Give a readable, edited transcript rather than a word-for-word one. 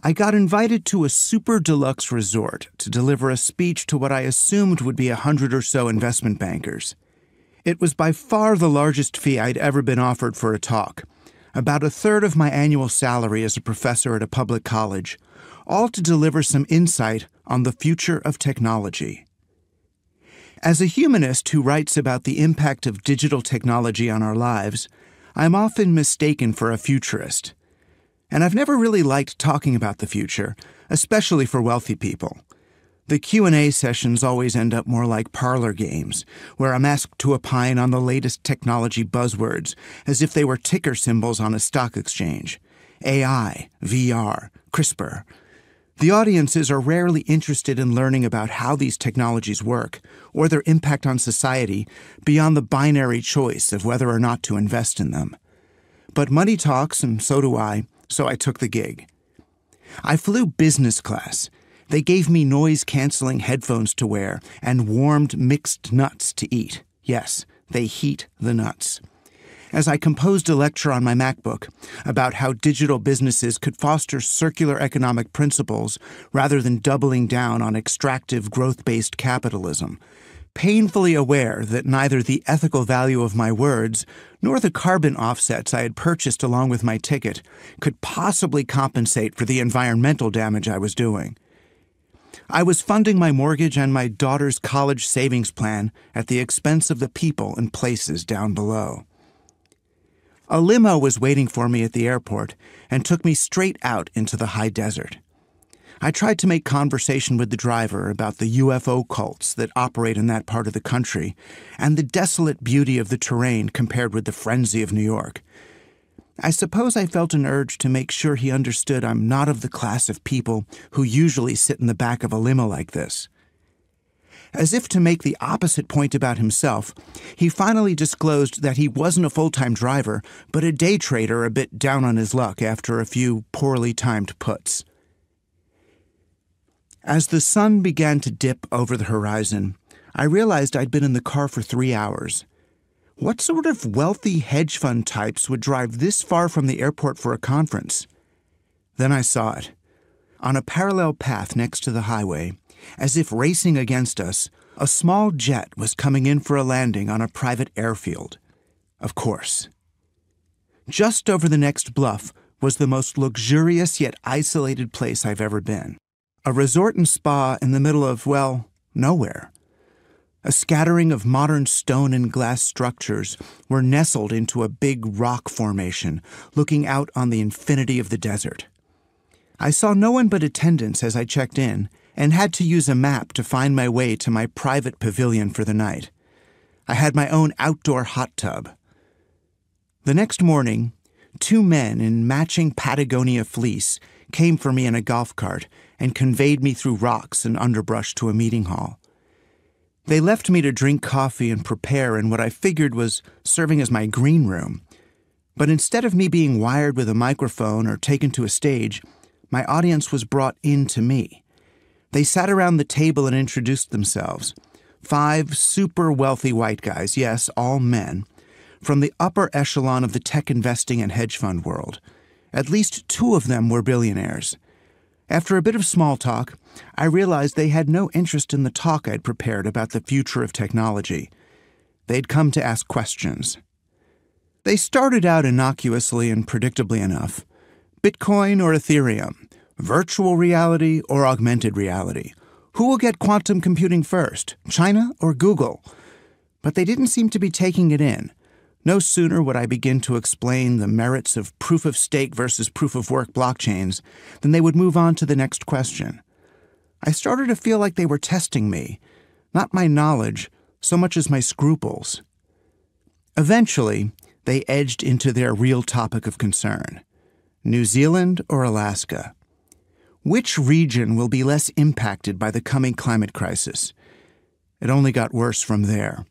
I got invited to a super deluxe resort to deliver a speech to what I assumed would be 100 or so investment bankers. It was by far the largest fee I'd ever been offered for a talk, about a third of my annual salary as a professor at a public college, all to deliver some insight on the future of technology. As a humanist who writes about the impact of digital technology on our lives, I'm often mistaken for a futurist. And I've never really liked talking about the future, especially for wealthy people. The Q&A sessions always end up more like parlor games, where I'm asked to opine on the latest technology buzzwords, as if they were ticker symbols on a stock exchange. AI, VR, CRISPR. The audiences are rarely interested in learning about how these technologies work, or their impact on society, beyond the binary choice of whether or not to invest in them. But money talks, and so do I, so I took the gig. I flew business class. They gave me noise-canceling headphones to wear and warmed mixed nuts to eat. Yes, they heat the nuts. As I composed a lecture on my MacBook about how digital businesses could foster circular economic principles rather than doubling down on extractive growth-based capitalism, painfully aware that neither the ethical value of my words nor the carbon offsets I had purchased along with my ticket could possibly compensate for the environmental damage I was doing. I was funding my mortgage and my daughter's college savings plan at the expense of the people and places down below. A limo was waiting for me at the airport and took me straight out into the high desert. I tried to make conversation with the driver about the UFO cults that operate in that part of the country and the desolate beauty of the terrain compared with the frenzy of New York. I suppose I felt an urge to make sure he understood I'm not of the class of people who usually sit in the back of a limo like this. As if to make the opposite point about himself, he finally disclosed that he wasn't a full-time driver, but a day trader a bit down on his luck after a few poorly timed puts. As the sun began to dip over the horizon, I realized I'd been in the car for 3 hours. What sort of wealthy hedge fund types would drive this far from the airport for a conference? Then I saw it. On a parallel path next to the highway, as if racing against us, a small jet was coming in for a landing on a private airfield. Of course. Just over the next bluff was the most luxurious yet isolated place I've ever been. A resort and spa in the middle of, well, nowhere. A scattering of modern stone and glass structures were nestled into a big rock formation, looking out on the infinity of the desert. I saw no one but attendants as I checked in, and had to use a map to find my way to my private pavilion for the night. I had my own outdoor hot tub. The next morning, 2 men in matching Patagonia fleece came for me in a golf cart and conveyed me through rocks and underbrush to a meeting hall. They left me to drink coffee and prepare in what I figured was serving as my green room. But instead of me being wired with a microphone or taken to a stage, my audience was brought in to me. They sat around the table and introduced themselves. 5 super wealthy white guys, yes, all men, from the upper echelon of the tech investing and hedge fund world. At least 2 of them were billionaires. After a bit of small talk, I realized they had no interest in the talk I'd prepared about the future of technology. They'd come to ask questions. They started out innocuously and predictably enough. Bitcoin or Ethereum? Virtual reality or augmented reality? Who will get quantum computing first, China or Google? But they didn't seem to be taking it in. No sooner would I begin to explain the merits of proof-of-stake versus proof-of-work blockchains than they would move on to the next question. I started to feel like they were testing me, not my knowledge so much as my scruples. Eventually, they edged into their real topic of concern. New Zealand or Alaska? Which region will be less impacted by the coming climate crisis? It only got worse from there.